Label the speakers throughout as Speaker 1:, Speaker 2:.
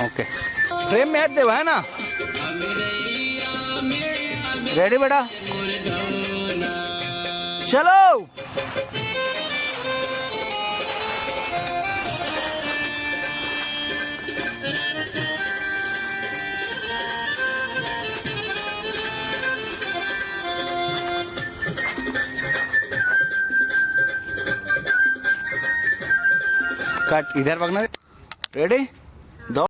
Speaker 1: Okay frame में देवा है ना। रेडी बेटा चलो। कट इधर भागना। रेडी दो।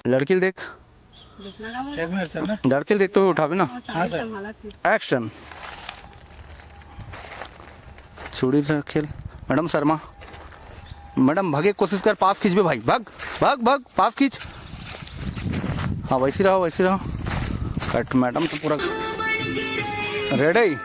Speaker 1: लड़की देख लड़की देख तो उठावे ना। हाँ सर एक्शन छुड़ी खेल। मैडम शर्मा मैडम भागे कोशिश कर पास खींच बे भाई भाग भाग भाग पास खींच। हाँ वैसे रहो कट मैडम तो पूरा रेडी।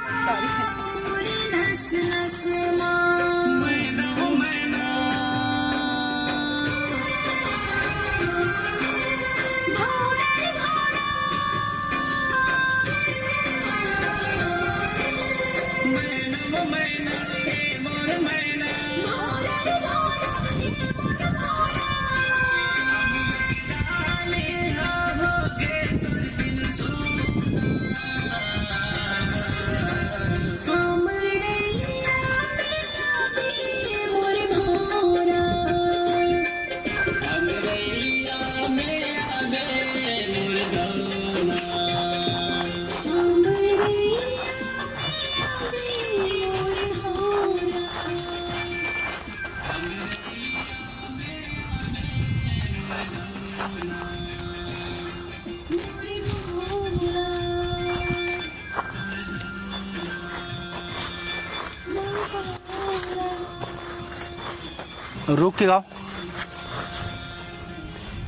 Speaker 1: रुक के गाओ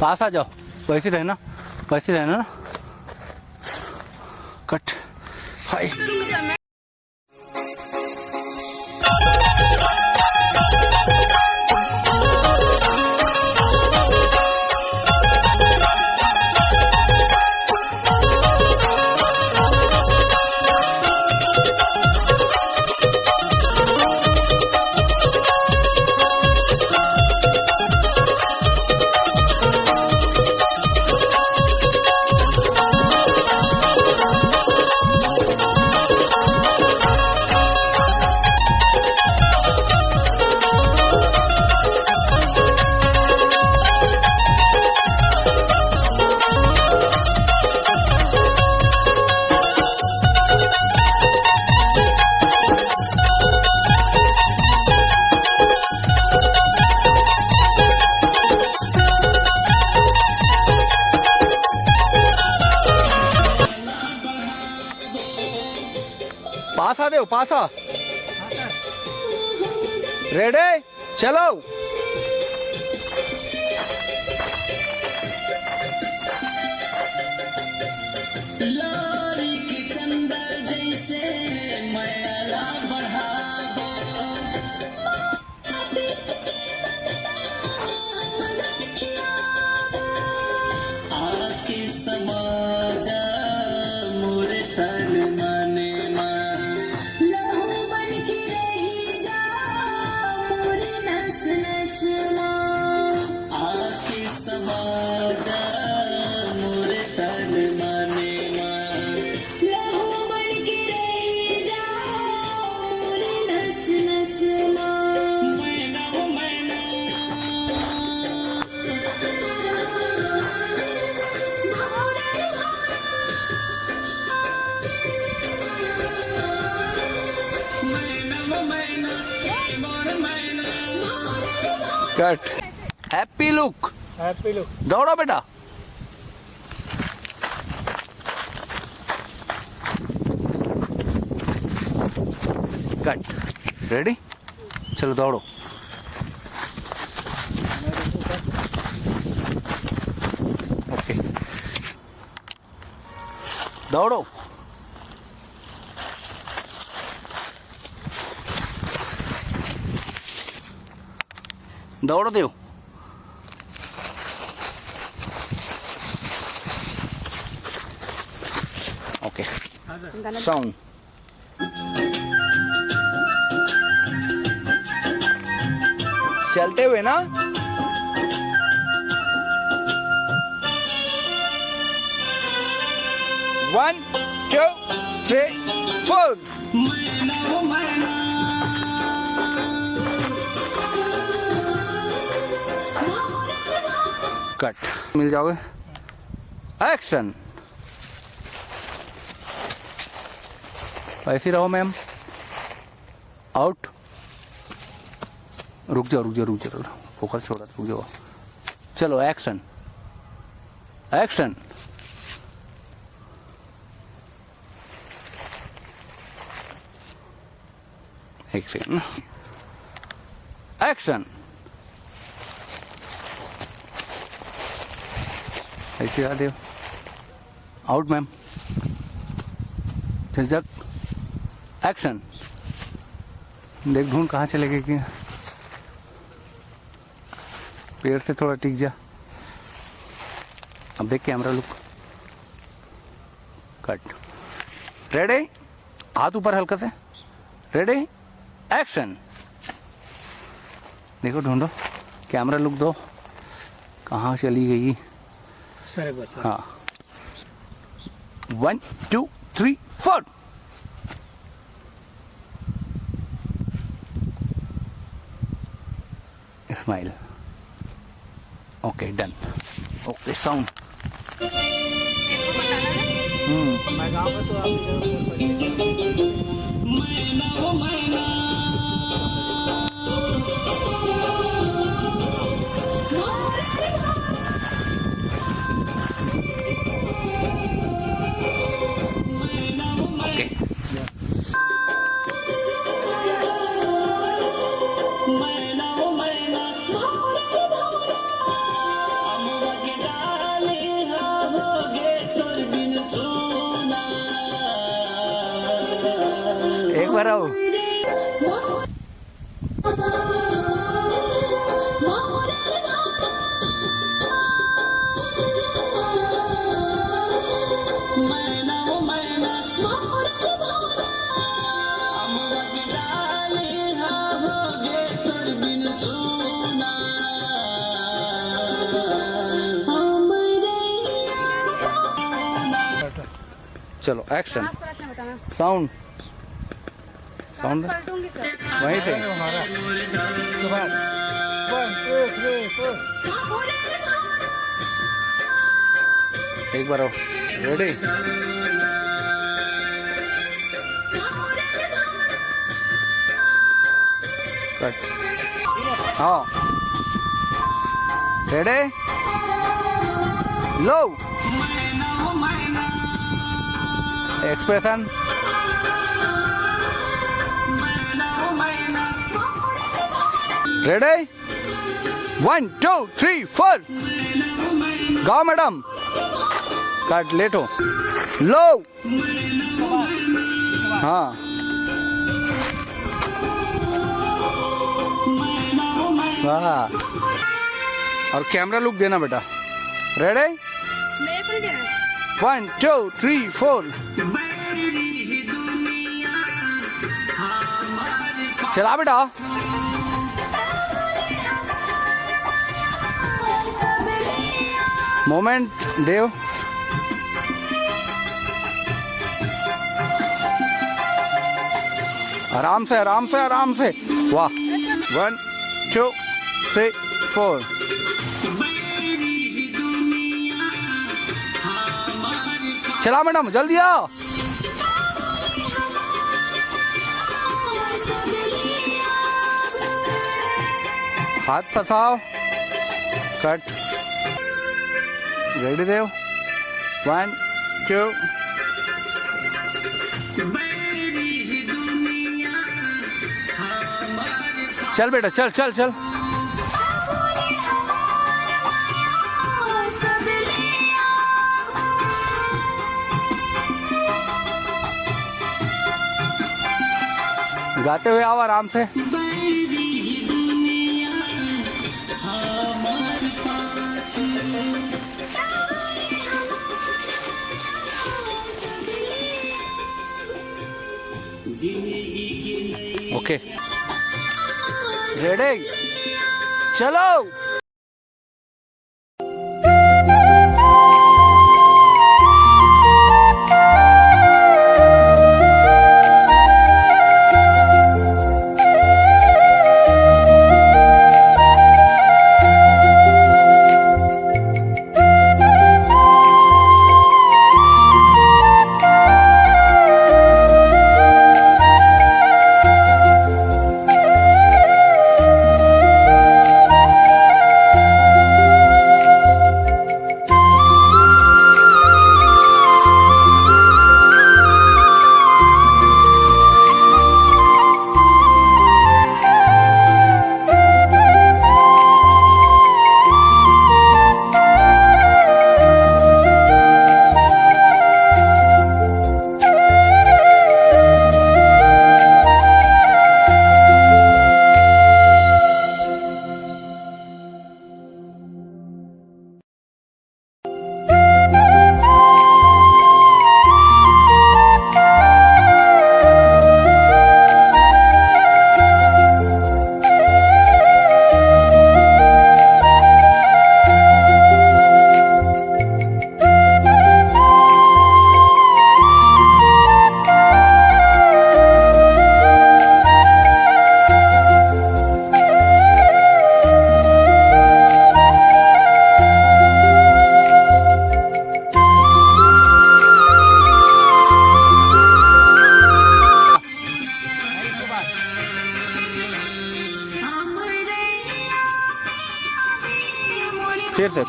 Speaker 1: पास आ जाओ वैसे रहना ना। कट हाय पासा दो पासा। रेडी चलो। Cut. Happy look.
Speaker 2: Happy look.
Speaker 1: दौड़ो बेटा। कट। रेडी, चलो दौड़ो। ओके, दौड़ो। दौड़ो देव। Okay, sound. चलते हुए ना। One two three four. Cut. मिल जाओगे। एक्शन। ऐसे रहो मैम। आउट। रुक जाओ रुक जाओ रुक जाओ, फोकस छोड़ा, रुक जाओ। चलो एक्शन। एक्शन। एक सेकंड। एक्शन। ऐसे आ देव। Out ma'am. झिझक। एक्शन। देख ढूंढ कहाँ चले गए कि पेड़ से थोड़ा टिक जा। अब देख कैमरा लुक। कट। रेडी, हाथ ऊपर हल्का से। Ready, action. देखो ढूंढो, कैमरा लुक दो, कहाँ चली गई। हाँ, 1 2 3 4। Smile. Okay done. Okay sound.
Speaker 2: मैं गाँव में तो आप
Speaker 1: एक बार आओ। चलो एक्शन। साउंड। साउंड वहीं से।
Speaker 2: 1 2 3 4।
Speaker 1: एक बार आओ। Ready, cut. हाँ, रेडी, लो। एक्सप्रेशन। रेडी, 1 2 3 4। गाओ मैडम। कट। लेटो। लो। हाँ, वाह। और कैमरा लुक देना बेटा। रेडी, 1 2 3 4। चला बेटा। मोमेंट देव। आराम से आराम से आराम से। वाह। 1 2 3 4। चला मैडम, जल्दी आओ। हाथ फसाओ, कट, रेडी देव, 1 2 चल बेटा चल चल चल। गाते हुए आओ आराम से। ओके रेडी चलो।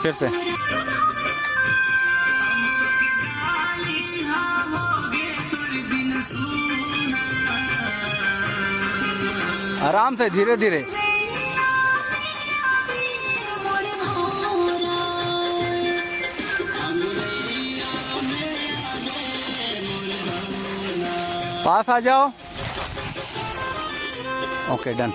Speaker 1: फिर से आराम से धीरे धीरे। पास आ जाओ। Okay done.